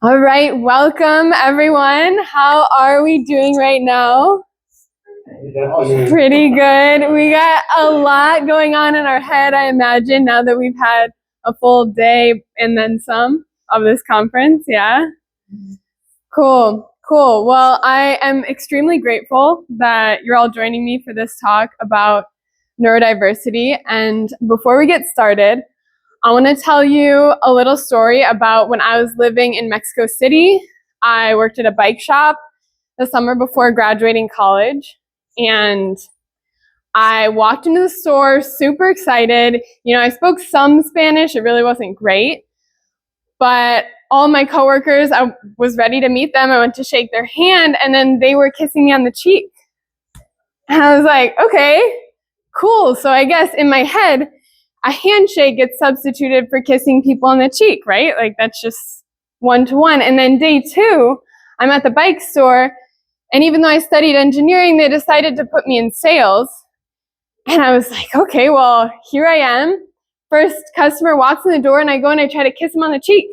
All right, welcome everyone. How are we doing right now? Pretty good. We got a lot going on in our head, I imagine, now that we've had a full day and then some of this conference. Yeah? Cool. Well, I am extremely grateful that you're all joining me for this talk about neurodiversity. And before we get started, I want to tell you a little story about when I was living in Mexico City. I worked at a bike shop the summer before graduating college, and I walked into the store super excited. I spoke some Spanish. It really wasn't great, but all my coworkers, I was ready to meet them. I went to shake their hand, and then they were kissing me on the cheek. And I was like, okay, cool. So I guess in my head, a handshake gets substituted for kissing people on the cheek, right? Like that's just one-to-one. And then day two, I'm at the bike store, and even though I studied engineering, they decided to put me in sales. And I was like, okay, well, here I am. First customer walks in the door, and I go and I try to kiss him on the cheek.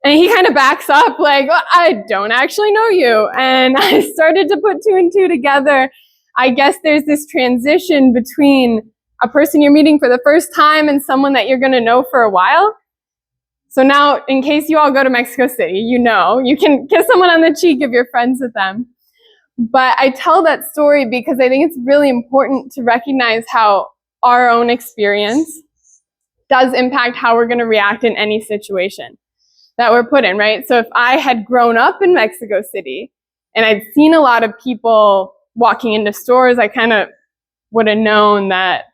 And he kind of backs up like, well, I don't actually know you. And I started to put two and two together. I guess there's this transition between a person you're meeting for the first time and someone that you're going to know for a while. So now, in case you all go to Mexico City, you can kiss someone on the cheek if you're friends with them. But I tell that story because I think it's really important to recognize how our own experience does impact how we're going to react in any situation that we're put in, right? So if I had grown up in Mexico City and I'd seen a lot of people walking into stores, I kind of would have known that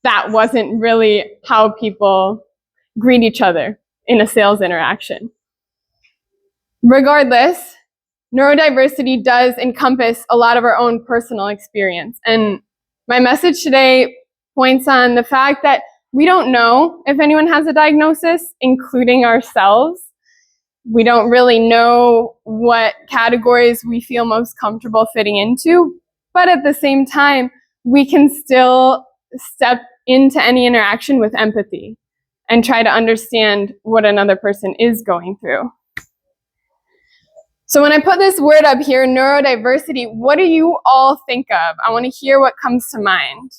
that wasn't really how people greet each other in a sales interaction. Regardless, neurodiversity does encompass a lot of our own personal experience. And my message today points on the fact that we don't know if anyone has a diagnosis, including ourselves. We don't really know what categories we feel most comfortable fitting into, but at the same time, we can still step into any interaction with empathy and try to understand what another person is going through. So when I put this word up here, neurodiversity, what do you all think of? I want to hear what comes to mind.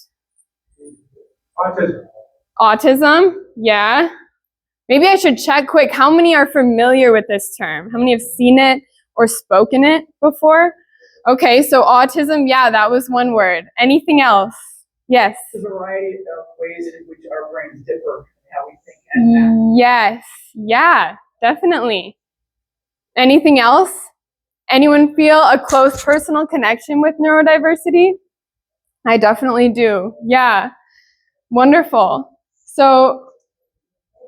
Autism, yeah. Maybe I should check quick. How many are familiar with this term? How many have seen it or spoken it before? Okay, so autism, yeah, that was one word. Anything else? Yes. There's a variety of ways in which our brains differ in how we think and act. Yes, yeah, definitely. Anything else? Anyone feel a close personal connection with neurodiversity? I definitely do. Yeah, wonderful. So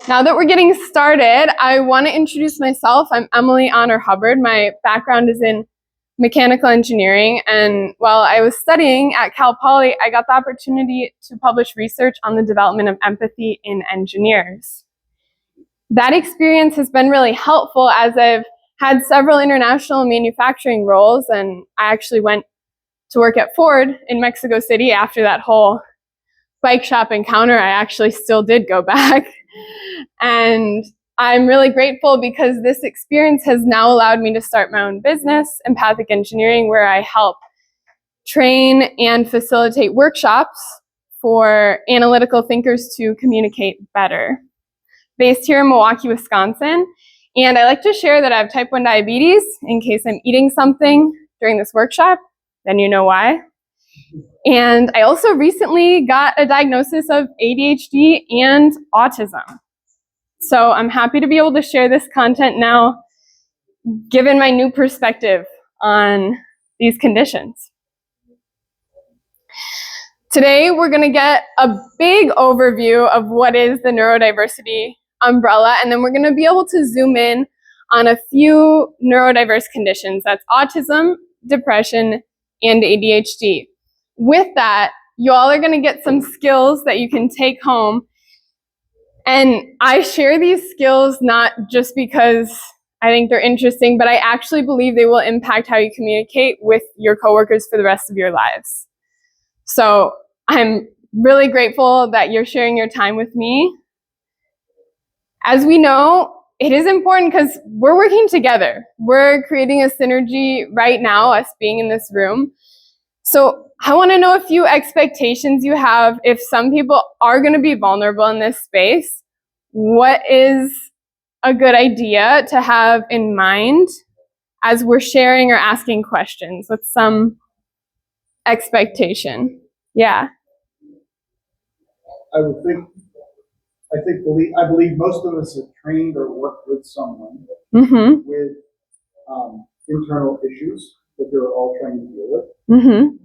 now that we're getting started, I want to introduce myself. I'm Emily Honor Hubbard. My background is in mechanical engineering, and while I was studying at Cal Poly, I got the opportunity to publish research on the development of empathy in engineers. That experience has been really helpful as I've had several international manufacturing roles, and I actually went to work at Ford in Mexico City after that whole bike shop encounter. I actually still did go back. And I'm really grateful because this experience has now allowed me to start my own business, Empathic Engineering, where I help train and facilitate workshops for analytical thinkers to communicate better. Based here in Milwaukee, Wisconsin. And I like to share that I have type 1 diabetes in case I'm eating something during this workshop, then you know why. And I also recently got a diagnosis of ADHD and autism. So I'm happy to be able to share this content now, given my new perspective on these conditions. Today, we're going to get a big overview of what is the neurodiversity umbrella, and then we're going to be able to zoom in on a few neurodiverse conditions. That's autism, depression, and ADHD. With that, you all are going to get some skills that you can take home. And I share these skills not just because I think they're interesting, but I actually believe they will impact how you communicate with your coworkers for the rest of your lives. So I'm really grateful that you're sharing your time with me. As we know, it is important because we're working together. We're creating a synergy right now, us being in this room. So I want to know a few expectations you have if some people are going to be vulnerable in this space. What is a good idea to have in mind as we're sharing or asking questions? What's some expectation? Yeah. I believe most of us have trained or worked with someone Mm-hmm. with internal issues that they're all trying to deal with. Mm-hmm.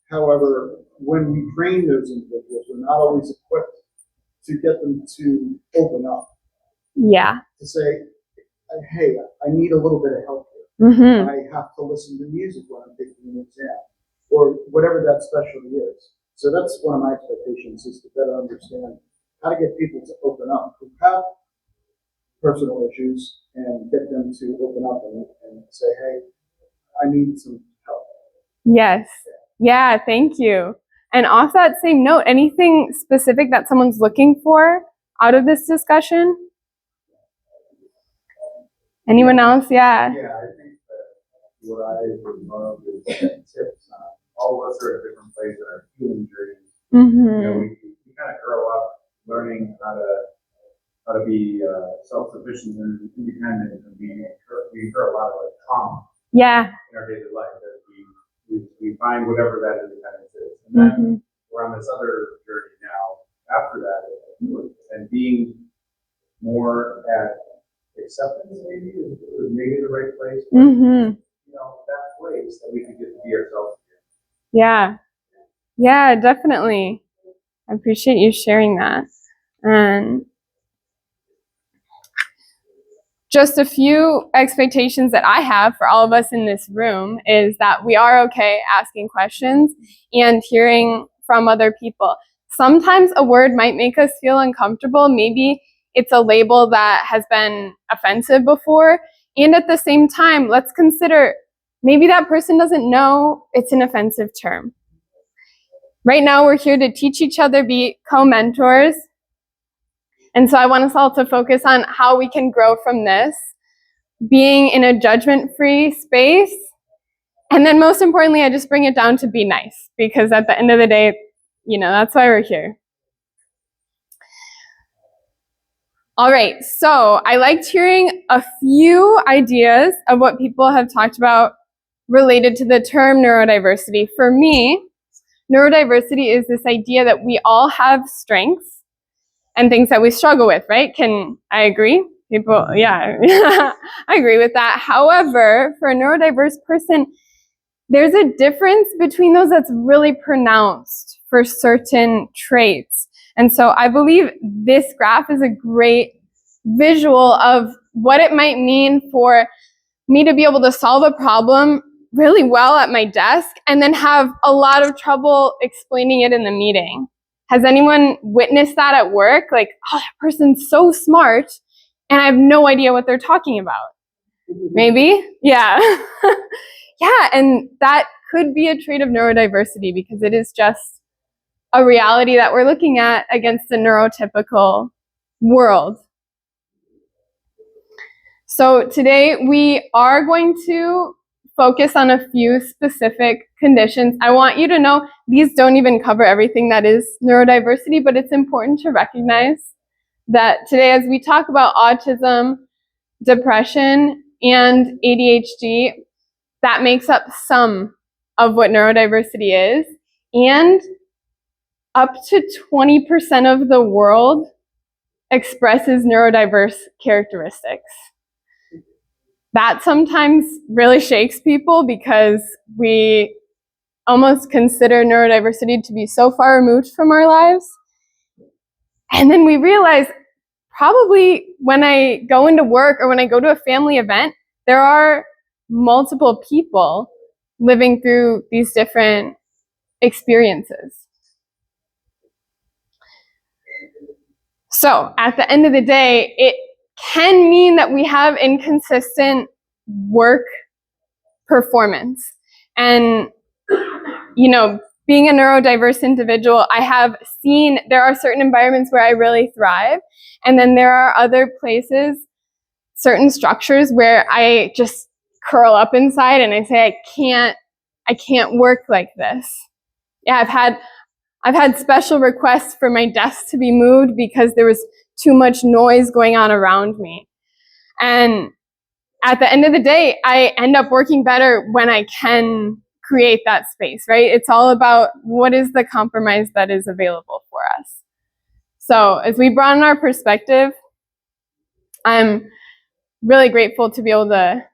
However, when we train those individuals, we're not always equipped to get them to open up, Yeah. to say, hey, I need a little bit of help here. Mm-hmm. I have to listen to music when I'm taking an exam, or whatever that specialty is. So that's one of my expectations, is to better understand how to get people to open up who have personal issues and get them to open up and say, hey, I need some help. Yes. Yeah, thank you. And off that same note, anything specific that someone's looking for out of this discussion? Anyone else? Yeah. Yeah, I think that what I would love is tips. All of us are at different places in our healing journeys. Mm-hmm. We kind of grow up learning how to be self-sufficient and independent, and we incur a lot of trauma Yeah. in our daily life as we find whatever that independence is, and then we're on this other journey now. After that, and being more at acceptance, maybe is maybe the right place. But, Mm-hmm. That place that we can get to be ourselves again. Yeah. Yeah, definitely. I appreciate you sharing that. And just a few expectations that I have for all of us in this room is that we are okay asking questions and hearing from other people. Sometimes a word might make us feel uncomfortable. Maybe it's a label that has been offensive before. And at the same time, let's consider maybe that person doesn't know it's an offensive term. Right now, we're here to teach each other, be co-mentors. And so I want us all to focus on how we can grow from this, being in a judgment-free space. And then most importantly, I just bring it down to be nice, because at the end of the day, that's why we're here. All right, so I liked hearing a few ideas of what people have talked about related to the term neurodiversity. For me, neurodiversity is this idea that we all have strengths and things that we struggle with, right? Can I agree? People, yeah, I agree with that. However, for a neurodiverse person, there's a difference between those that's really pronounced for certain traits. And so I believe this graph is a great visual of what it might mean for me to be able to solve a problem really well at my desk and then have a lot of trouble explaining it in the meeting. Has anyone witnessed that at work? Like, oh, that person's so smart and I have no idea what they're talking about. Maybe? Yeah. Yeah, and that could be a trait of neurodiversity because it is just a reality that we're looking at against the neurotypical world. So today we are going to focus on a few specific conditions. I want you to know these don't even cover everything that is neurodiversity, but it's important to recognize that today as we talk about autism, depression, and ADHD, that makes up some of what neurodiversity is, and up to 20% of the world expresses neurodiverse characteristics. That sometimes really shakes people because we almost consider neurodiversity to be so far removed from our lives. And then we realize probably when I go into work or when I go to a family event, there are multiple people living through these different experiences. So at the end of the day, it can mean that we have inconsistent work performance. And, being a neurodiverse individual, I have seen there are certain environments where I really thrive. And then there are other places certain structures where I just curl up inside and I say, I can't work like this. Yeah, I've had special requests for my desk to be moved because there was too much noise going on around me. And at the end of the day, I end up working better when I can create that space, right? It's all about what is the compromise that is available for us. So as we broaden our perspective, I'm really grateful to be able to,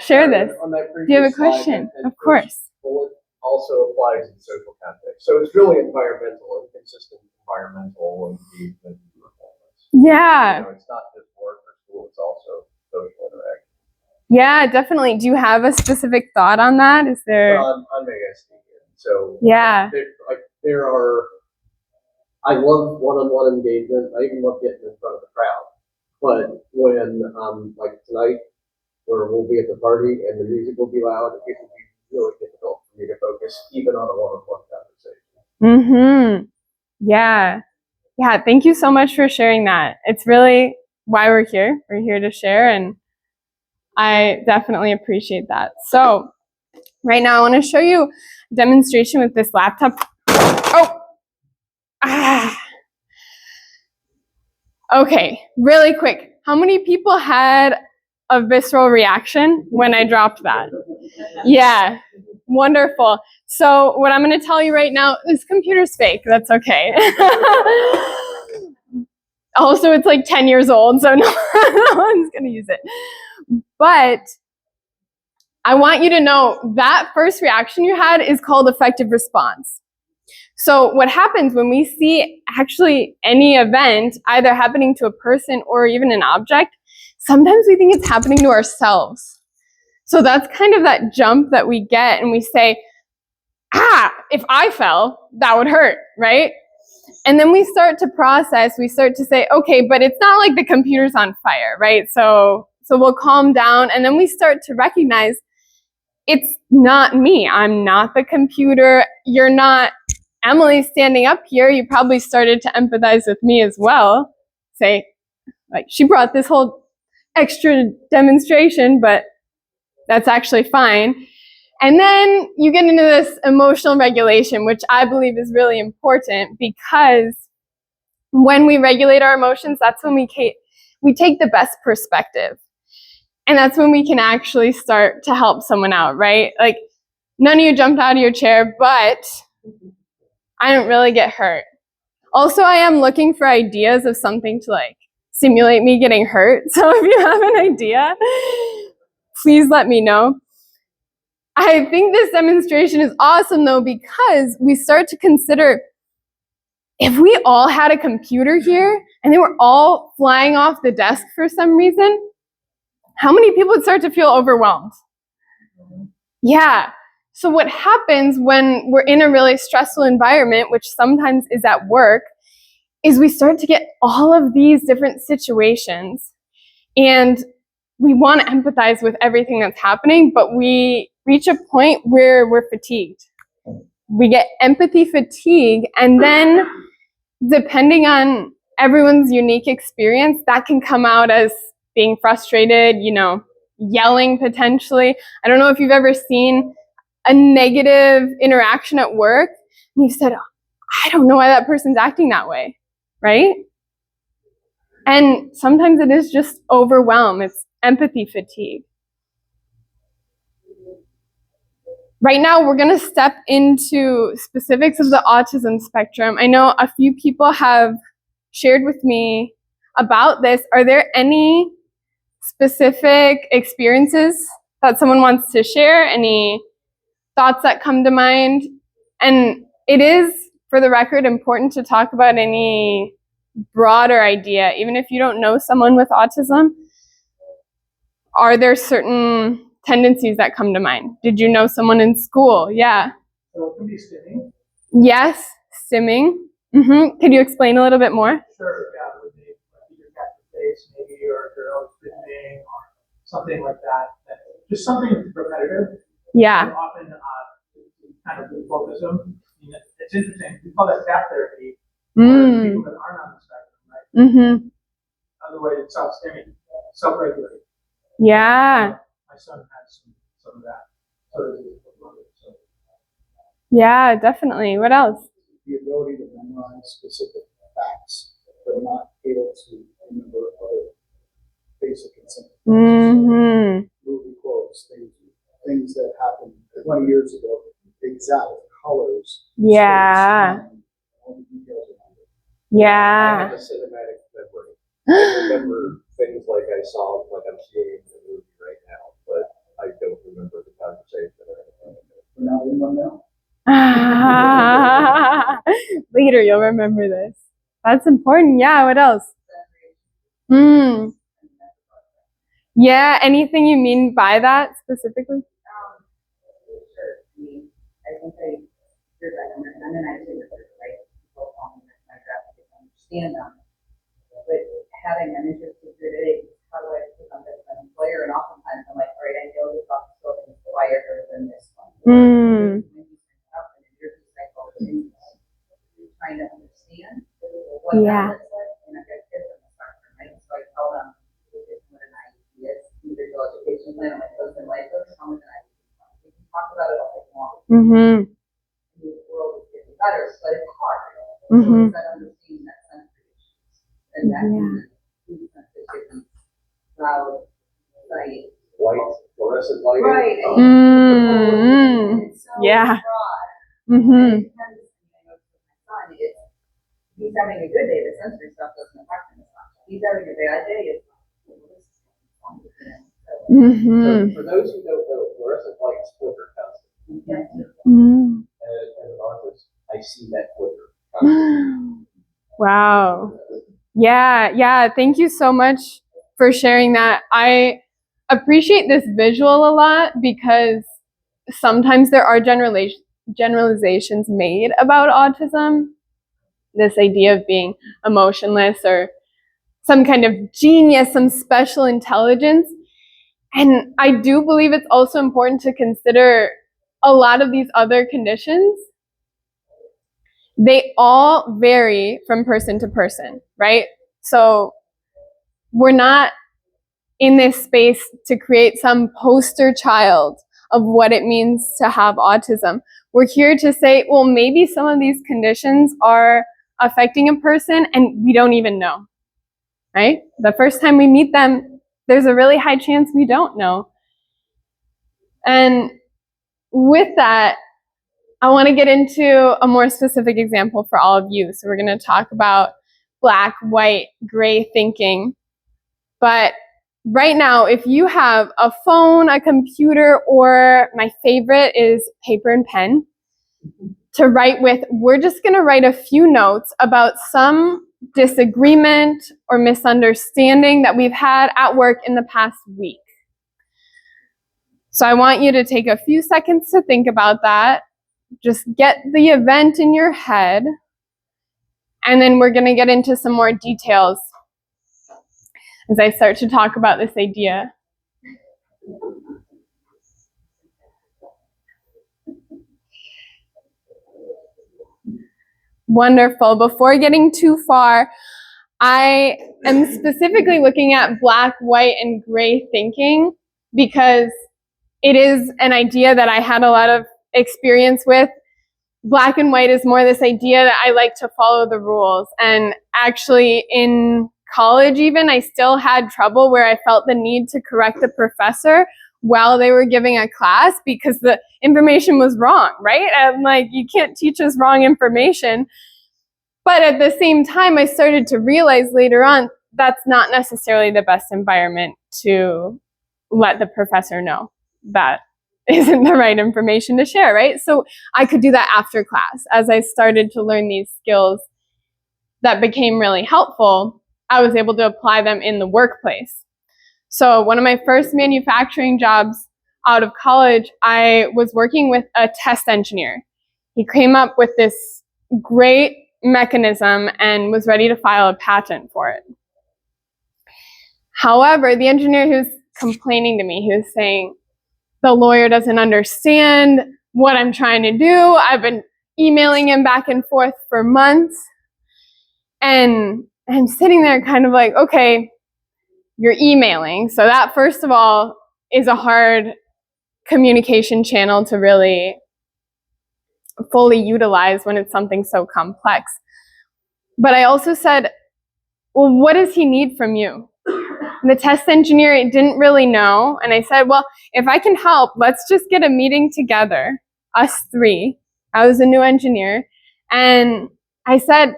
share this. On that Do you have a previous slide, question? and Of course. bullet also applies in social context. So it's really environmental and consistent environmental engagement and performance. Yeah. You know, it's not just work or school, it's also social interaction. Yeah, definitely. Do you have a specific thought on that? Is there? I'm ASD here. So Yeah. there are, I love one-on-one engagement. I even love getting in front of the crowd. But when, like tonight, where we'll be at the party and the music will be loud, it will be really difficult for me to focus even on a one-on-one conversation. Mm-hmm. Yeah. Yeah. Thank you so much for sharing that. It's really why we're here. We're here to share, and I definitely appreciate that. So right now I want to show you a demonstration with this laptop. Oh. Okay, really quick. How many people had a visceral reaction when I dropped that? Yeah, wonderful. So what I'm going to tell you right now, this computer's fake. That's okay. Also, it's like 10 years old, so no one's going to use it. But I want you to know that first reaction you had is called effective response. So what happens when we see actually any event either happening to a person or even an object, sometimes we think it's happening to ourselves. So that's kind of that jump that we get, and we say, if I fell, that would hurt, right? And then we start to process, we start to say, okay, but it's not like the computer's on fire, right? So we'll calm down, and then we start to recognize it's not me. I'm not the computer. You're not Emily standing up here. You probably started to empathize with me as well. Say, like, she brought this whole extra demonstration, but that's actually fine. And then you get into this emotional regulation, which I believe is really important, because when we regulate our emotions, that's when we take the best perspective. And that's when we can actually start to help someone out, right? Like, none of you jumped out of your chair, but I didn't really get hurt. Also, I am looking for ideas of something to like simulate me getting hurt. So if you have an idea, please let me know. I think this demonstration is awesome though, because we start to consider, if we all had a computer here and they were all flying off the desk for some reason, how many people would start to feel overwhelmed? Yeah. So what happens when we're in a really stressful environment, which sometimes is at work, is we start to get all of these different situations, and we want to empathize with everything that's happening, but we reach a point where we're fatigued. We get empathy fatigue, and then depending on everyone's unique experience, that can come out as being frustrated, yelling potentially. I don't know if you've ever seen a negative interaction at work, and you said, I don't know why that person's acting that way, right? And sometimes it is just overwhelm. It's empathy fatigue. Right now, we're going to step into specifics of the autism spectrum. I know a few people have shared with me about this. Are there any specific experiences that someone wants to share? Any thoughts that come to mind? And it is, for the record, important to talk about any broader idea, even if you don't know someone with autism. Are there certain tendencies that come to mind? Did you know someone in school? Yeah. So it can be stimming. Yes, stimming. Could you explain a little bit more? Sure, yeah, would be like either cat face, maybe, or girl stimming, or something like that. Just something repetitive. Yeah. Often kind of refocus them. It's interesting. We call that gap therapy for people that aren't on the spectrum, right? Otherwise, it's self-stimming. self-regulate. Yeah. My son has some of that. So does his brother. So Yeah, definitely. What else? The ability to memorize specific facts, but not able to remember other basic and simple Mm-hmm. movie quotes, things that happened 20 years ago, exact colors. Yeah. shapes, all the details around it. I Yeah. have a cinematic memory. I remember things like I saw, like I'm seeing in the movie right now, but I don't remember the conversation or anything. We're not in one now. Later, you'll remember this. That's important. Yeah, what else? Mm. Yeah, anything you mean by that specifically? Sure. I think you're right. I'm an IT recruiter, right? People call me my graphic to understand them. But having an interest in today, how do I become an employer? And oftentimes I'm like, all right, I know this office building is quieter than this one. Mm. You're trying to understand what Yeah. that looks like. And I've got kids on the spectrum, right? So I tell them, this is what an IEP is, individual education plan, and my husband like, those come with an IEP plan. We can talk about it all day long. Mm-hmm. The world is getting better, but it's hard. Mm-hmm. So it's that understanding that sensory issues. And that sensitivity, loud, sight. Light, fluorescent lighting. Right. Mm. It's so Yeah. broad. Mm-hmm. It depends, I know with my son, he's having a good day, the sensory stuff doesn't affect him as much. He's having a bad day, it's Mm-hmm. So for those who don't know, fluorescent lights flicker constantly. yeah. Mm. As an artist, I see that flicker constantly. Wow. Yeah. Thank you so much for sharing that. I appreciate this visual a lot because sometimes there are generalizations made about autism. This idea of being emotionless or some kind of genius, some special intelligence. And I do believe it's also important to consider a lot of these other conditions. They all vary from person to person, right? So we're not in this space to create some poster child of what it means to have autism. We're here to say, well, maybe some of these conditions are affecting a person and we don't even know, right? The first time we meet them, there's a really high chance we don't know. And with that, I want to get into a more specific example for all of you. So we're going to talk about black, white, gray thinking. But right now, if you have a phone, a computer, or my favorite is paper and pen to write with, we're just going to write a few notes about some disagreement or misunderstanding that we've had at work in the past week. So I want you to take a few seconds to think about that. Just get the event in your head, and then we're going to get into some more details as I start to talk about this idea. Wonderful. Before getting too far, I am specifically looking at black, white, and gray thinking because it is an idea that I had a lot of experience with. Black and white is more this idea that I like to follow the rules. And actually in college even, I still had trouble where I felt the need to correct the professor while they were giving a class because the information was wrong, right? And like, you can't teach us wrong information. But at the same time, I started to realize later on, that's not necessarily the best environment to let the professor know that isn't the right information to share, right? So I could do that after class. As I started to learn these skills that became really helpful, I was able to apply them in the workplace. So one of my first manufacturing jobs out of college, I was working with a test engineer. He came up with this great mechanism and was ready to file a patent for it. However, the engineer who was complaining to me, he was saying, the lawyer doesn't understand what I'm trying to do. I've been emailing him back and forth for months. And I'm sitting there kind of like, okay, you're emailing. So that, first of all, is a hard communication channel to really fully utilize when it's something so complex. But I also said, well, what does he need from you? And the test engineer didn't really know. And I said, well, if I can help, let's just get a meeting together, us three. I was a new engineer. And I said,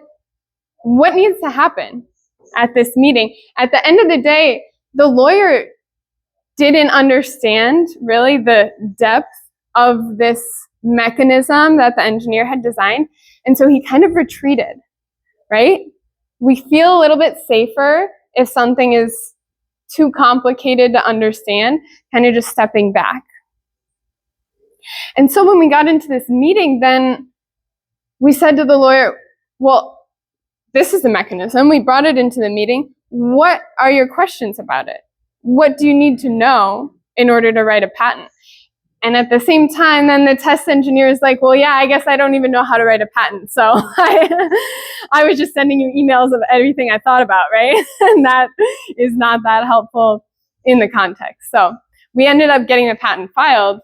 what needs to happen at this meeting? At the end of the day, the lawyer didn't understand really the depth of this mechanism that the engineer had designed. And so he kind of retreated, right? We feel a little bit safer if something is too complicated to understand, kind of just stepping back. And so when we got into this meeting, then we said to the lawyer, well, this is the mechanism. We brought it into the meeting. What are your questions about it? What do you need to know in order to write a patent? And at the same time, then the test engineer is like, well, yeah, I guess I don't even know how to write a patent. So I was just sending you emails of everything I thought about, right? And that is not that helpful in the context. So we ended up getting the patent filed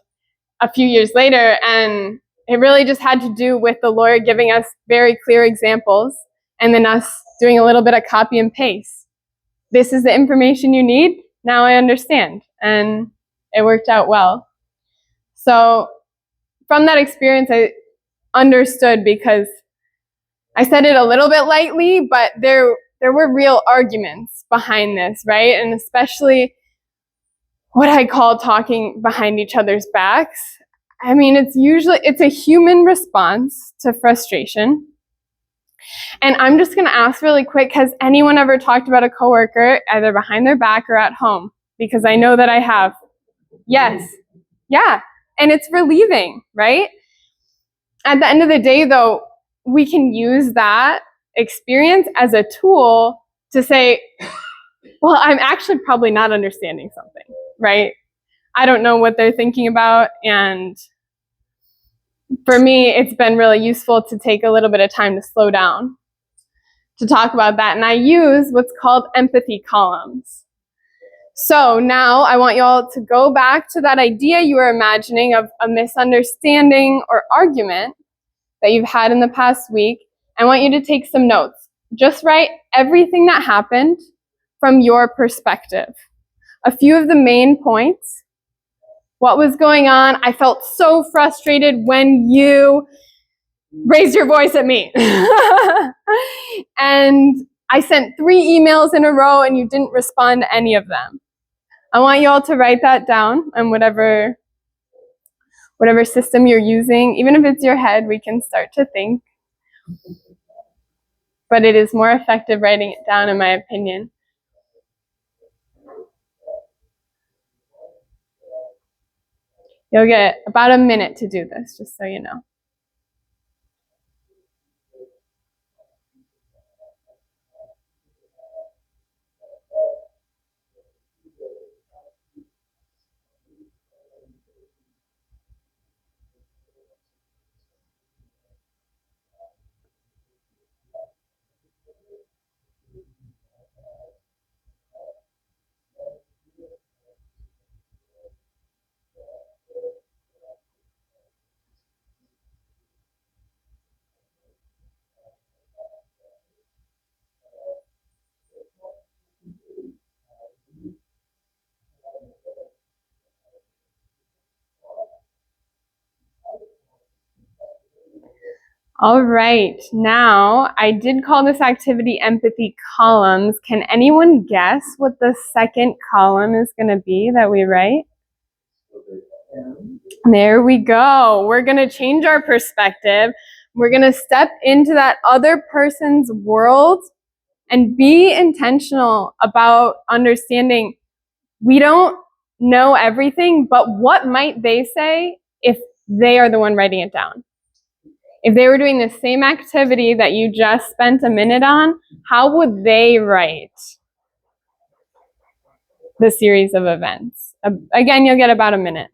a few years later, and it really just had to do with the lawyer giving us very clear examples and then us doing a little bit of copy and paste. This is the information you need. Now I understand. And it worked out well. So from that experience, I understood, because I said it a little bit lightly, but there were real arguments behind this, right? And especially what I call talking behind each other's backs. I mean, it's a human response to frustration. And I'm just going to ask really quick, has anyone ever talked about a coworker either behind their back or at home? Because I know that I have. Yes. Yeah. And it's relieving, right? At the end of the day, though, we can use that experience as a tool to say, well, I'm actually probably not understanding something, right? I don't know what they're thinking about. And for me, it's been really useful to take a little bit of time to slow down to talk about that. And I use what's called empathy columns. So now I want you all to go back to that idea you were imagining of a misunderstanding or argument that you've had in the past week. I want you to take some notes. Just write everything that happened from your perspective. A few of the main points. What was going on? I felt so frustrated when you raised your voice at me. And I sent 3 emails in a row and you didn't respond to any of them. I want you all to write that down on whatever system you're using. Even if it's your head, we can start to think. But it is more effective writing it down, in my opinion. You'll get about a minute to do this, just so you know. All right, now I did call this activity empathy columns. Can anyone guess what the second column is going to be that we write? There we go. We're going to change our perspective. We're going to step into that other person's world and be intentional about understanding we don't know everything, but what might they say if they are the one writing it down? If they were doing the same activity that you just spent a minute on, how would they write the series of events? Again, you'll get about a minute.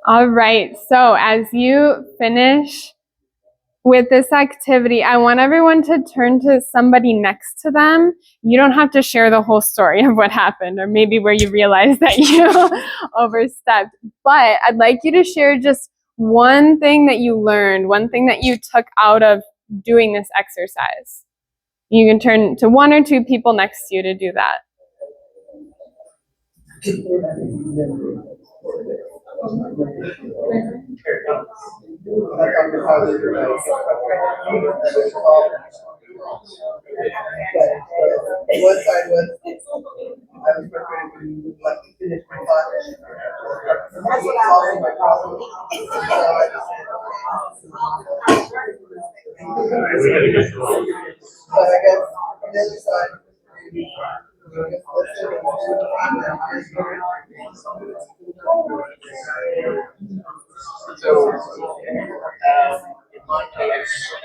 All right, so as you finish with this activity, I want everyone to turn to somebody next to them. You don't have to share the whole story of what happened or maybe where you realized that you overstepped, but I'd like you to share just one thing that you learned, one thing that you took out of doing this exercise. You can turn to one or two people next to you to do that. One side was, I was preparing to like finish my thought. That's what I was my problem. So I just said, but I guess on the other side, in my case,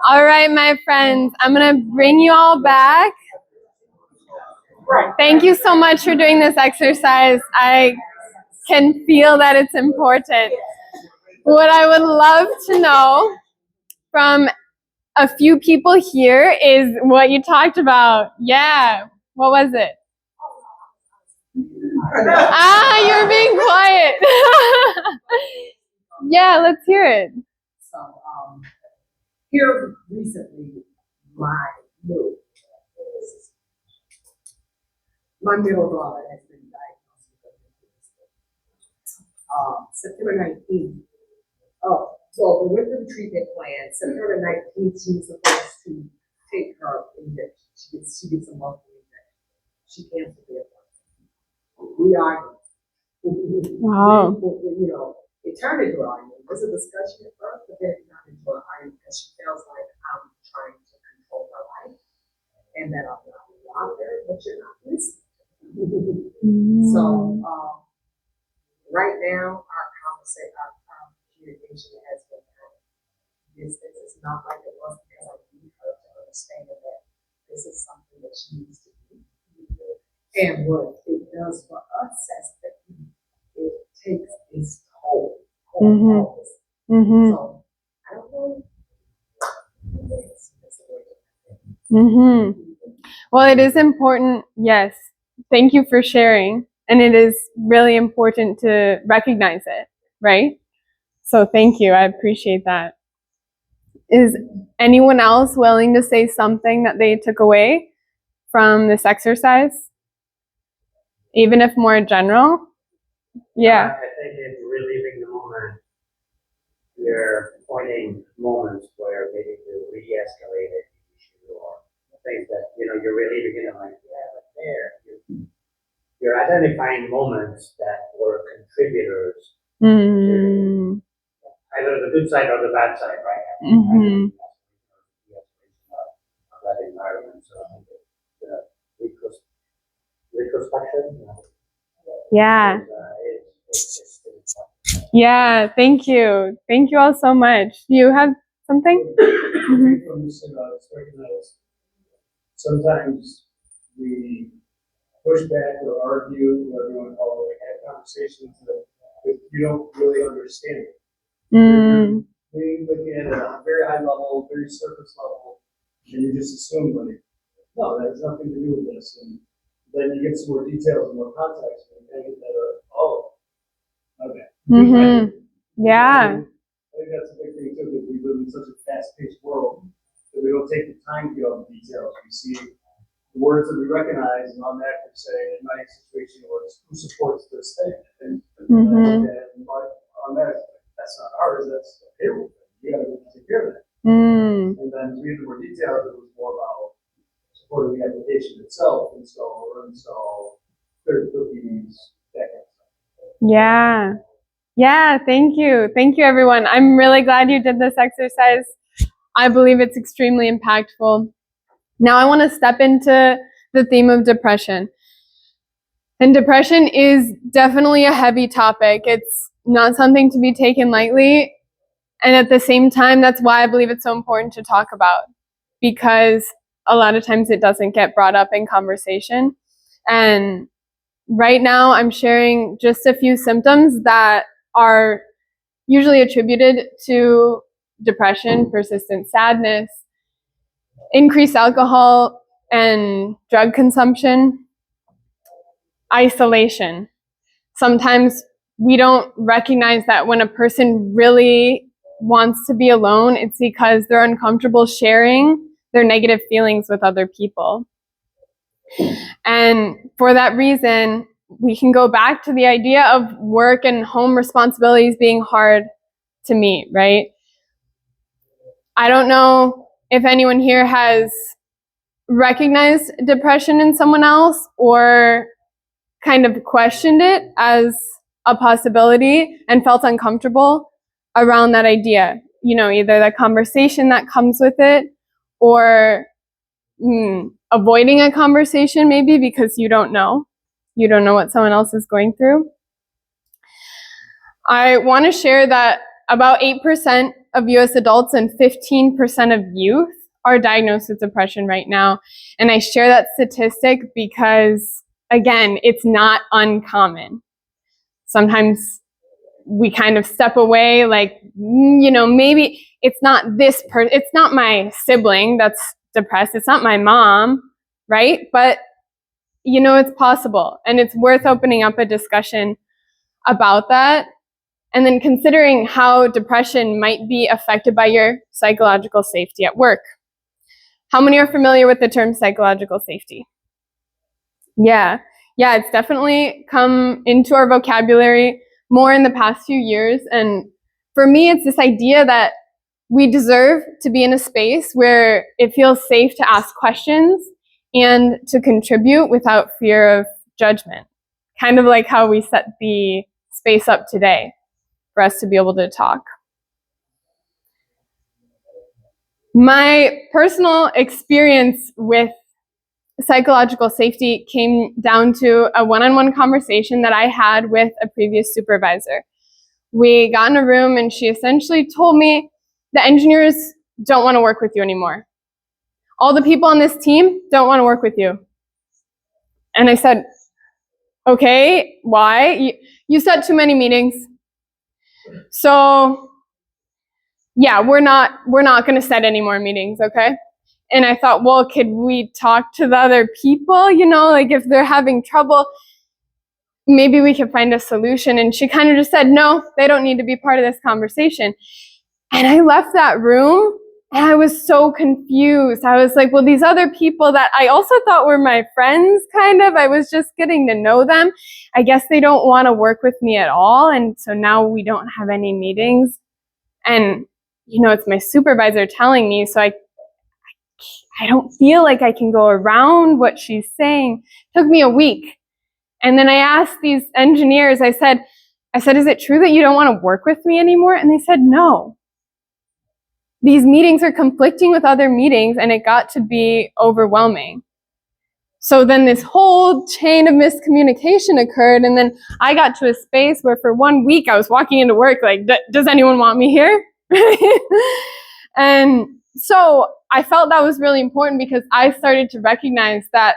All right, my friends, I'm gonna bring you all back. Thank you so much for doing this exercise. I can feel that it's important. What I would love to know from a few people here is what you talked about. Yeah, what was it? You're being quiet. Yeah, let's hear it. So, here recently, my middle daughter has been diagnosed with autism. September 19th. Oh, well, we went through the treatment plan. September 19th, she was supposed to take her injection. She gets a monthly injection. She canceled the appointment. We argued. Wow. You know, it turned into an argument. It was a discussion at first, but then it turned into an argument because she feels like I'm trying to control her life and that I'm not out there, but you're not listening. So, right now, our communication has been kind of distance. It's not like it was because I need her to understand that this is something that she needs to do. And what it does for us as people, it takes its toll on all of us. So, I don't know. Well, it is important. Yes. Thank you for sharing. And it is really important to recognize it, right? So thank you. I appreciate that. Is anyone else willing to say something that they took away from this exercise? Even if more general? Yeah. I think it's reliving the moment. We're pointing moments where maybe you re-escalated the issue or things that, you're reliving it like, yeah, but there. You're identifying moments that were contributors to either the good side or the bad side, right? Of that environment. So I think retrospection. Yeah. Yeah, thank you. Thank you all so much. You have something? From this, recognize sometimes we push back or argue, whatever you want to call it, have conversations that you don't really understand. Maybe looking at it on a very high level, very surface level, and you just assume, like, no, that has nothing to do with this. And then you get some more details and more context, and you get that, oh, okay, Mm-hmm. Yeah. I think that's a big thing too, because we live in such a fast-paced world that we don't take the time to get all the details. We see the words that we recognize and automatically say, in my situation was, who supports this thing? And I looked at it and like, automatically, that's not ours, that's a payroll thing. You gotta go take care of that. And then to read the more details, it was more about supporting the application itself, install, uninstall, third cookies, that kind of stuff. Yeah. Yeah, thank you. Thank you, everyone. I'm really glad you did this exercise. I believe it's extremely impactful. Now I want to step into the theme of depression. And depression is definitely a heavy topic. It's not something to be taken lightly. And at the same time, that's why I believe it's so important to talk about, because a lot of times it doesn't get brought up in conversation. And right now I'm sharing just a few symptoms that are usually attributed to depression, persistent sadness, increased alcohol and drug consumption, isolation. Sometimes we don't recognize that when a person really wants to be alone, it's because they're uncomfortable sharing their negative feelings with other people. And for that reason, we can go back to the idea of work and home responsibilities being hard to meet, right? I don't know if anyone here has recognized depression in someone else or kind of questioned it as a possibility and felt uncomfortable around that idea. You know, either the conversation that comes with it or avoiding a conversation maybe because you don't know what someone else is going through. I want to share that about 8% of US adults and 15% of youth are diagnosed with depression right now. And I share that statistic because, again, it's not uncommon. Sometimes we kind of step away like, maybe it's not it's not my sibling that's depressed, it's not my mom, right? But it's possible, and it's worth opening up a discussion about that, and then considering how depression might be affected by your psychological safety at work. How many are familiar with the term psychological safety? Yeah, it's definitely come into our vocabulary more in the past few years, and for me, it's this idea that we deserve to be in a space where it feels safe to ask questions and to contribute without fear of judgment. Kind of like how we set the space up today for us to be able to talk. My personal experience with psychological safety came down to a one-on-one conversation that I had with a previous supervisor. We got in a room and she essentially told me, the engineers don't want to work with you anymore. All the people on this team don't want to work with you. And I said, okay, why? You set too many meetings. So yeah, we're not going to set any more meetings, okay? And I thought, well, could we talk to the other people? Like if they're having trouble, maybe we could find a solution. And she kind of just said, no, they don't need to be part of this conversation. And I left that room and I was so confused. I was like, well, these other people that I also thought were my friends, kind of, I was just getting to know them. I guess they don't want to work with me at all. And so now we don't have any meetings. And, it's my supervisor telling me, so I don't feel like I can go around what she's saying. It took me a week. And then I asked these engineers, I said, is it true that you don't want to work with me anymore? And they said, no. These meetings are conflicting with other meetings, and it got to be overwhelming. So then this whole chain of miscommunication occurred, and then I got to a space where for 1 week I was walking into work like, does anyone want me here? And so I felt that was really important because I started to recognize that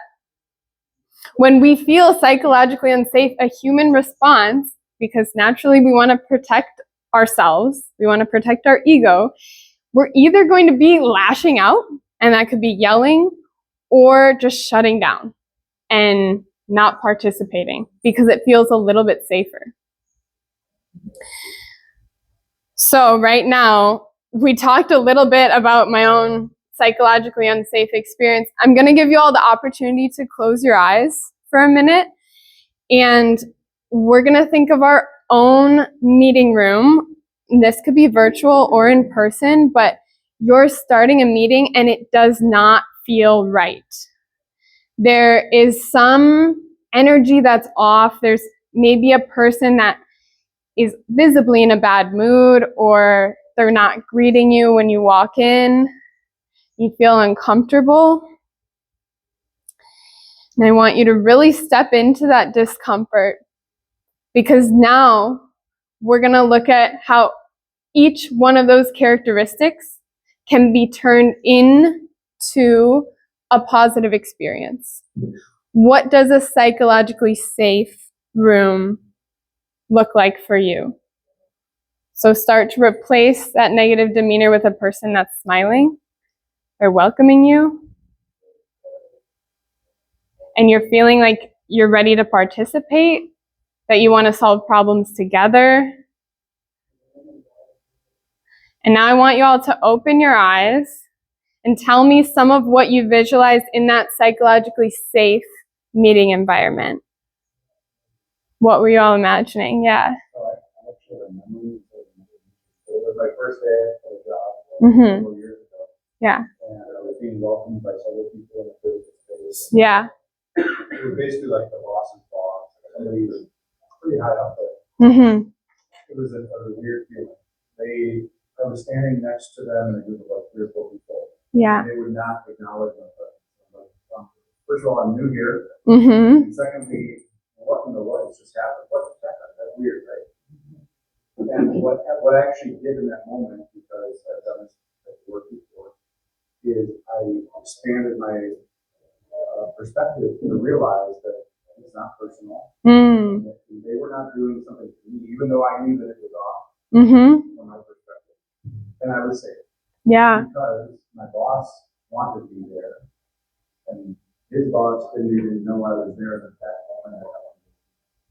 when we feel psychologically unsafe, a human response, because naturally we want to protect ourselves, we want to protect our ego, we're either going to be lashing out, and that could be yelling, or just shutting down and not participating because it feels a little bit safer. So right now, we talked a little bit about my own psychologically unsafe experience. I'm going to give you all the opportunity to close your eyes for a minute, and we're going to think of our own meeting room. This could be virtual or in person, but you're starting a meeting and it does not feel right. There is some energy that's off. There's maybe a person that is visibly in a bad mood, or they're not greeting you when you walk in. You feel uncomfortable. And I want you to really step into that discomfort, because now we're going to look at how each one of those characteristics can be turned into a positive experience. What does a psychologically safe room look like for you? So start to replace that negative demeanor with a person that's smiling or welcoming you, and you're feeling like you're ready to participate, that you want to solve problems together. And now I want you all to open your eyes and tell me some of what you visualized in that psychologically safe meeting environment. What were you all imagining? Yeah. So I actually remember it was my first day at a job Mm-hmm. 4 years ago. Yeah. And I was being welcomed by several people in the physical space. Yeah. It was basically like the boss's boss. Somebody was pretty high up there. Mm-hmm. It was a weird feeling. I was standing next to them in a group of like 3 or 4 people. Yeah. They would not acknowledge my presence. First of all, I'm new here. Mm-hmm. And secondly, what in the world just happened? What just happened? That's weird, right? And what I actually did in that moment, because I've done this work before, is I expanded my perspective to realize that it's not personal. Mm. They were not doing something to me, even though I knew that it was off Mm-hmm. from my perspective. And I was safe. Yeah. Because my boss wanted me there, and his boss didn't even know I was there at that moment.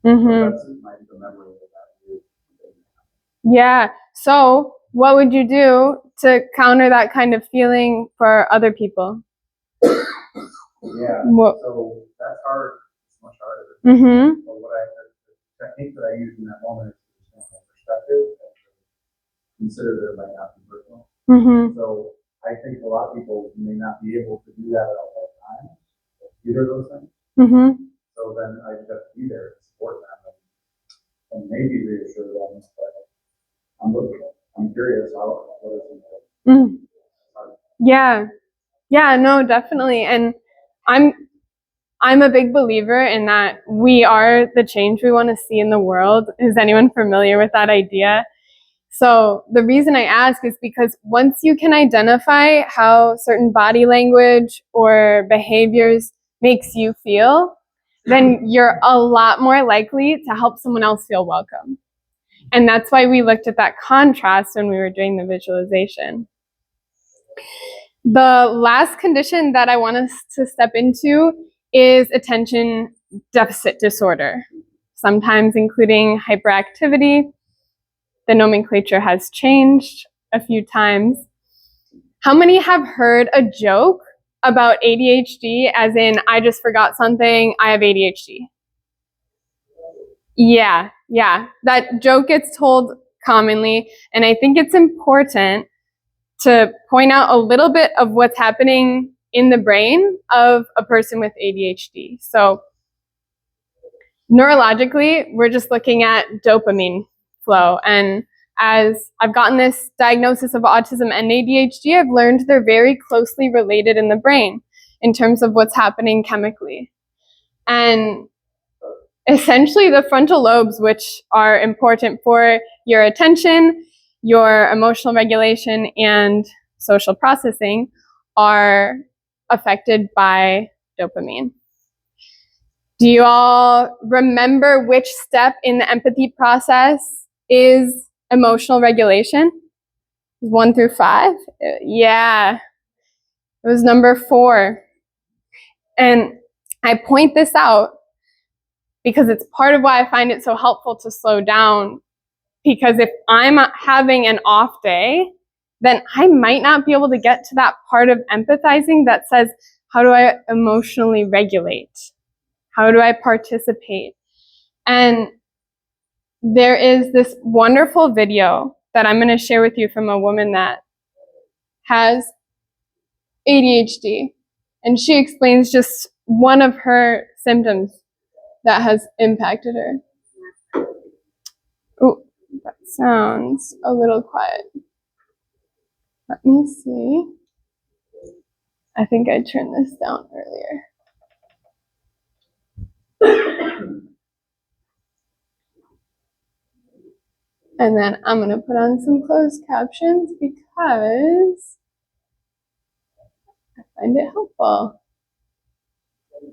Mm-hmm. So that's the memory of that. Yeah. So what would you do to counter that kind of feeling for other people? Yeah. What? So that's hard. It's much harder. Mm-hmm. But the technique that I used in that moment is to understand my perspective and consider that it might not be personal. Mm-hmm. So I think a lot of people may not be able to do that at all times, either of those things. Mm-hmm. So then I just have to be there to support them and maybe reassure them. But I'm curious what is it? Mm. Yeah. Yeah, no, definitely. And I'm a big believer in that we are the change we want to see in the world. Is anyone familiar with that idea? So the reason I ask is because once you can identify how certain body language or behaviors makes you feel, then you're a lot more likely to help someone else feel welcome. And that's why we looked at that contrast when we were doing the visualization. The last condition that I want us to step into is attention deficit disorder, sometimes including hyperactivity. The nomenclature has changed a few times. How many have heard a joke about ADHD, as in, I just forgot something, I have ADHD? Yeah. That joke gets told commonly, and I think it's important to point out a little bit of what's happening in the brain of a person with ADHD. So neurologically, we're just looking at dopamine flow. And as I've gotten this diagnosis of autism and ADHD, I've learned they're very closely related in the brain in terms of what's happening chemically. And essentially the frontal lobes, which are important for your attention, your emotional regulation, and social processing, are affected by dopamine. Do you all remember which step in the empathy process is emotional regulation? 1 through 5? Yeah, it was number 4. And I point this out because it's part of why I find it so helpful to slow down Because if I'm having an off day, then I might not be able to get to that part of empathizing that says, how do I emotionally regulate? How do I participate? And there is this wonderful video that I'm going to share with you from a woman that has ADHD. And she explains just one of her symptoms that has impacted her. Oh, that sounds a little quiet. Let me see. I think I turned this down earlier. And then I'm going to put on some closed captions because I find it helpful.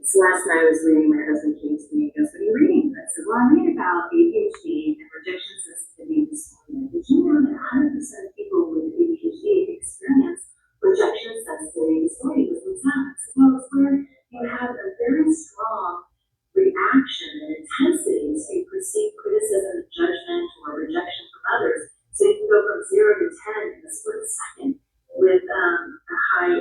So last night I was reading, my husband came to me and goes, what are you reading? I said, well, I'm reading about ADHD and rejection sensitivity disorder. Did you know that 100% of people with ADHD experience rejection sensitivity disorder? He goes, what's that? I said, well, it's where you have a very strong reaction and intensity to perceive criticism, judgment, or rejection from others. So you can go from 0 to 10 in a split second with a high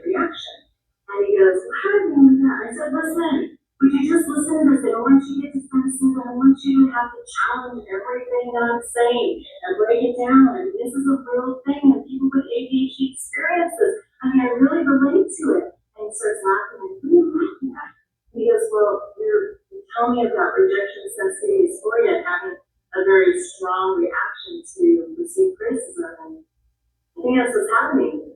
reaction. And he goes, well, how do you know that? I said, listen, would you just listen? I said, I want you to get defensive. I want you to have to challenge everything that I'm saying and break it down. And this is a real thing that people with ADHD experiences. I mean, I really relate to it. And he starts laughing. I said, what are you laughing at? He goes, well, you tell me about rejection sensitivity dysphoria and having a very strong reaction to receive criticism. And I think that's what's happening.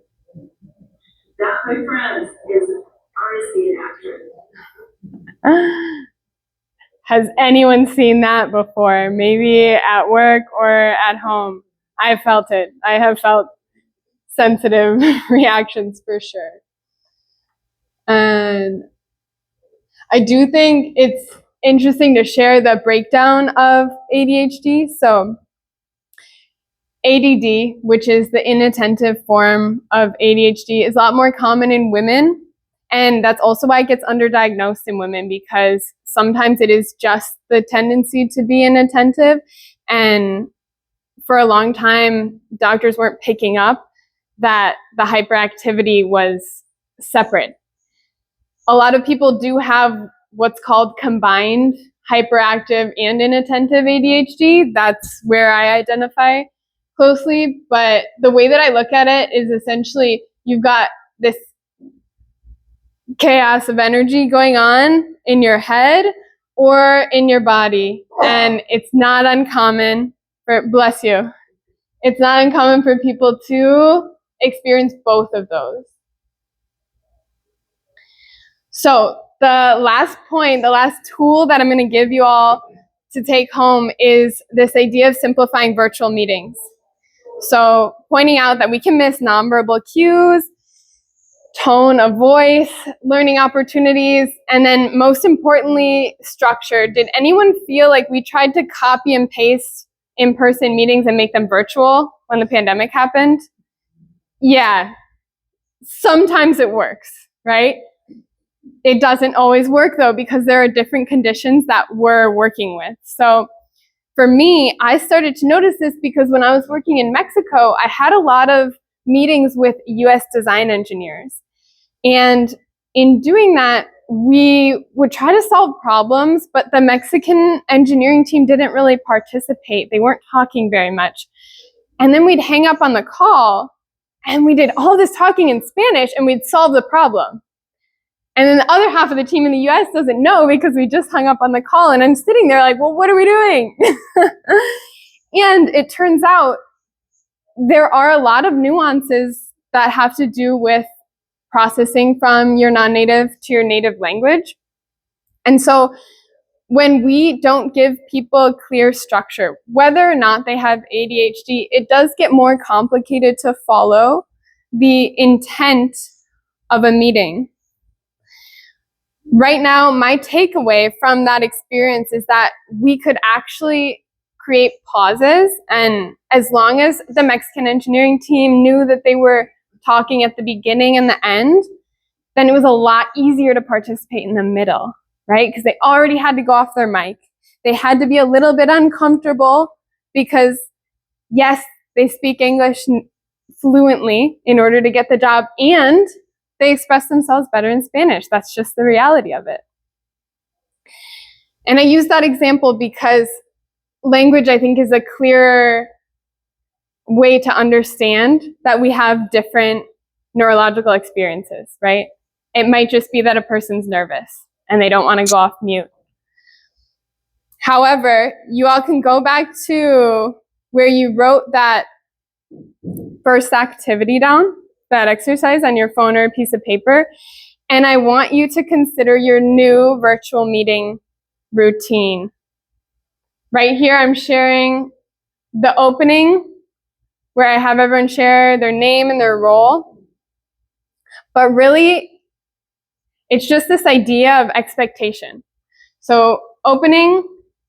That, my friends, is honesty in action. Has anyone seen that before? Maybe at work or at home? I felt it. I have felt sensitive reactions for sure. And I do think it's interesting to share the breakdown of ADHD. So ADD, which is the inattentive form of ADHD, is a lot more common in women. And that's also why it gets underdiagnosed in women, because sometimes it is just the tendency to be inattentive. And for a long time, doctors weren't picking up that the hyperactivity was separate. A lot of people do have what's called combined hyperactive and inattentive ADHD. That's where I identify closely. But the way that I look at it is essentially you've got this chaos of energy going on in your head or in your body. And it's not uncommon for, bless you, it's not uncommon for people to experience both of those. So the last point, the last tool that I'm going to give you all to take home is this idea of simplifying virtual meetings. So pointing out that we can miss nonverbal cues, tone of voice, learning opportunities, and then most importantly, structure. Did anyone feel like we tried to copy and paste in-person meetings and make them virtual when the pandemic happened? Yeah, sometimes it works, right? It doesn't always work though, because there are different conditions that we're working with. So for me, I started to notice this because when I was working in Mexico, I had a lot of meetings with US design engineers. And in doing that, we would try to solve problems, but the Mexican engineering team didn't really participate. They weren't talking very much. And then we'd hang up on the call and we did all this talking in Spanish and we'd solve the problem. And then the other half of the team in the US doesn't know because we just hung up on the call, and I'm sitting there like, well, what are we doing? And it turns out there are a lot of nuances that have to do with processing from your non-native to your native language. And so when we don't give people clear structure, whether or not they have ADHD, it does get more complicated to follow the intent of a meeting. Right now, my takeaway from that experience is that we could actually create pauses, and as long as the Mexican engineering team knew that they were talking at the beginning and the end, then it was a lot easier to participate in the middle, right? Because they already had to go off their mic. They had to be a little bit uncomfortable because yes, they speak English fluently in order to get the job, and they express themselves better in Spanish. That's just the reality of it. And I use that example because language, I think, is a clearer way to understand that we have different neurological experiences, right? It might just be that a person's nervous and they don't want to go off mute. However, you all can go back to where you wrote that first activity down, that exercise on your phone or a piece of paper, and I want you to consider your new virtual meeting routine. Right here, I'm sharing the opening where I have everyone share their name and their role. But really, it's just this idea of expectation. So opening,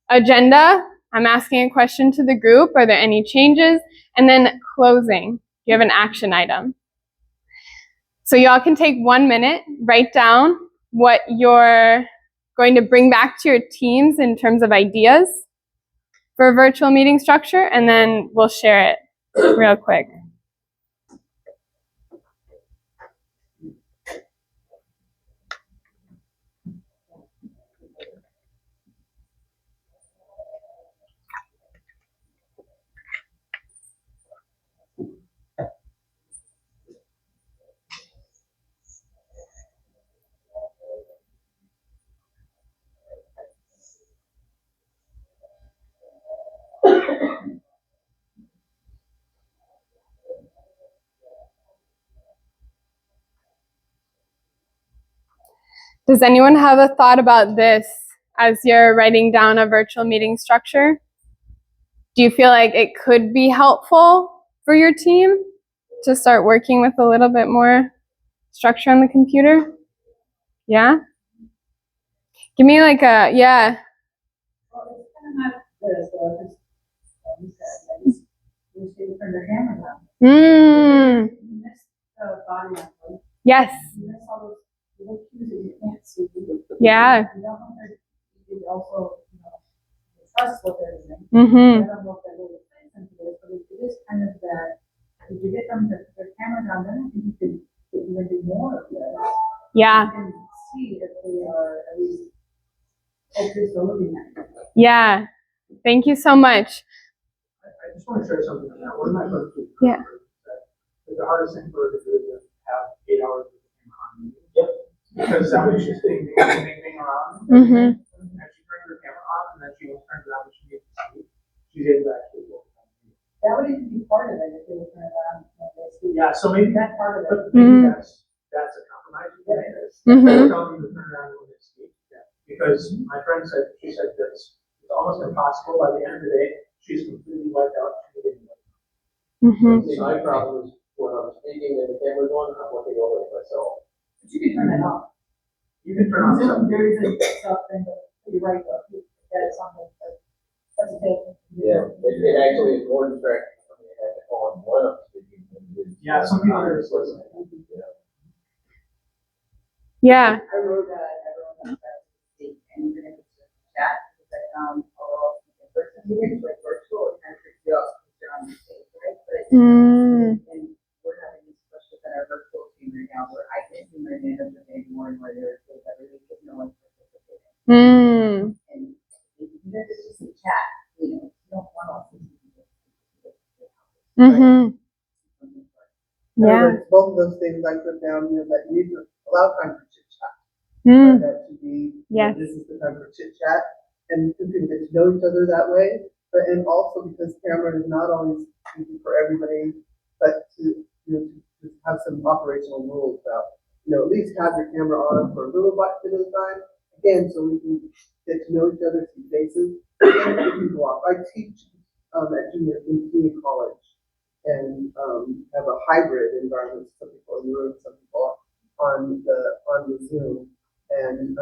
agenda, I'm asking a question to the group, are there any changes? And then closing, you have an action item. So y'all can take 1 minute, write down what you're going to bring back to your teams in terms of ideas for a virtual meeting structure, and then we'll share it real quick. Does anyone have a thought about this as you're writing down a virtual meeting structure? Do you feel like it could be helpful for your team to start working with a little bit more structure on the computer? Yeah? Give me like a, yeah. Well, it's kind of not you said, you should turn their camera down. You miss the body language. Yes. You miss all those little cues that you can't see. Yeah. You don't know that you also, trust what they're doing. Mm-hmm. I don't know if that really plays into this, but it is kind of that, if you get them to put their camera down, then I think you can even do more of this. Yeah. You can see if they are at least focused or looking at it. Yeah. Thank you so much. I just want to share something on that. One of my friends was Yeah. that the hardest thing for her to do is to have 8 hours of the camera on. Yep. Because that was just thing around. Mm-hmm. And she turned her camera on, and then she turns it on, and she needs to see. She's able to actually look. That would even be part of it if they were turning on. Yeah, so maybe that part of it. but maybe that's a compromise. Mm-hmm. Tell them to turn it on when they speak. Yeah. Because my friend said, she said this, it's almost impossible. By the end of the day, she's completely wiped out. Mm-hmm. See, my problem is when I'm speaking and the camera's on, I'm looking over at myself. But you can turn that off. You can turn on something. There is a something, but you're right, though. That is something that's a thing. Yeah, it actually is more distracting for me to have it on when I'm speaking. Yeah, some people are just listening. Yeah. I wrote that everyone has to speak, and even if it's just a chat, because I found all in-person meetings, like virtual, it kind of freaks you out because you're on the stage, right? But and we're having these questions at our virtual team right now, where I can see my neighbors are getting more and more irritated that really because no one's participating. And even if it's just a chat, you don't want to listen to people. Mm-hmm. However, both of those things I put down, that you need to allow time for chit chat. That to be, this is the time for chit chat, and people get to know each other that way. But and also because camera is not always easy for everybody, but to have some operational rules about at least have your camera on for a little bit at a time. Again, so we can get to know each other, see faces, and it can go off. I teach at junior college. And have a hybrid environment. Some people in the room, some people on the Zoom, and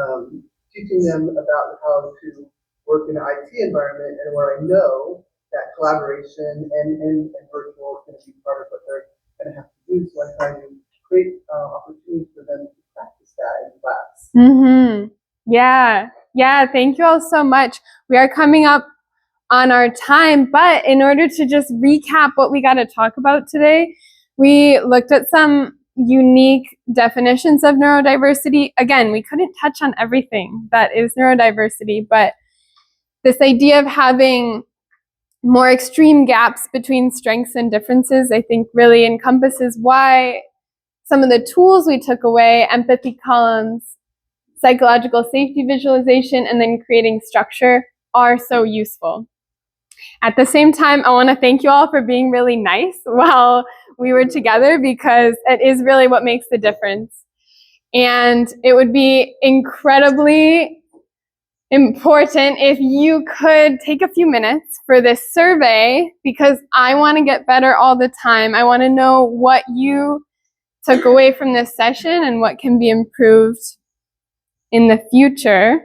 teaching them about how to work in an IT environment, and where I know that collaboration and virtual is going to be part of what they're going to have to do. So I try to create opportunities for them to practice that in class. Mm-hmm. Yeah. Yeah. Thank you all so much. We are coming up on our time, but in order to just recap what we got to talk about today, we looked at some unique definitions of neurodiversity. Again, we couldn't touch on everything that is neurodiversity, but this idea of having more extreme gaps between strengths and differences, I think really encompasses why some of the tools we took away, empathy columns, psychological safety visualization, and then creating structure, are so useful. At the same time, I want to thank you all for being really nice while we were together, because it is really what makes the difference. And it would be incredibly important if you could take a few minutes for this survey, because I want to get better all the time. I want to know what you took away from this session and what can be improved in the future.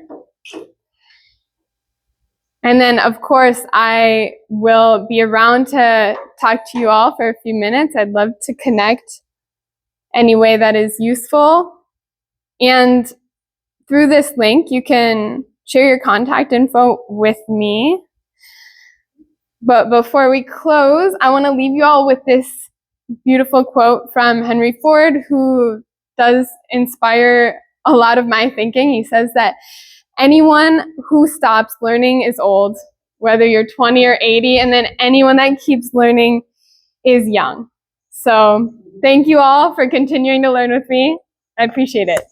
And then, of course, I will be around to talk to you all for a few minutes. I'd love to connect any way that is useful. And through this link, you can share your contact info with me. But before we close, I want to leave you all with this beautiful quote from Henry Ford, who does inspire a lot of my thinking. He says that anyone who stops learning is old, whether you're 20 or 80, and then anyone that keeps learning is young. So thank you all for continuing to learn with me. I appreciate it.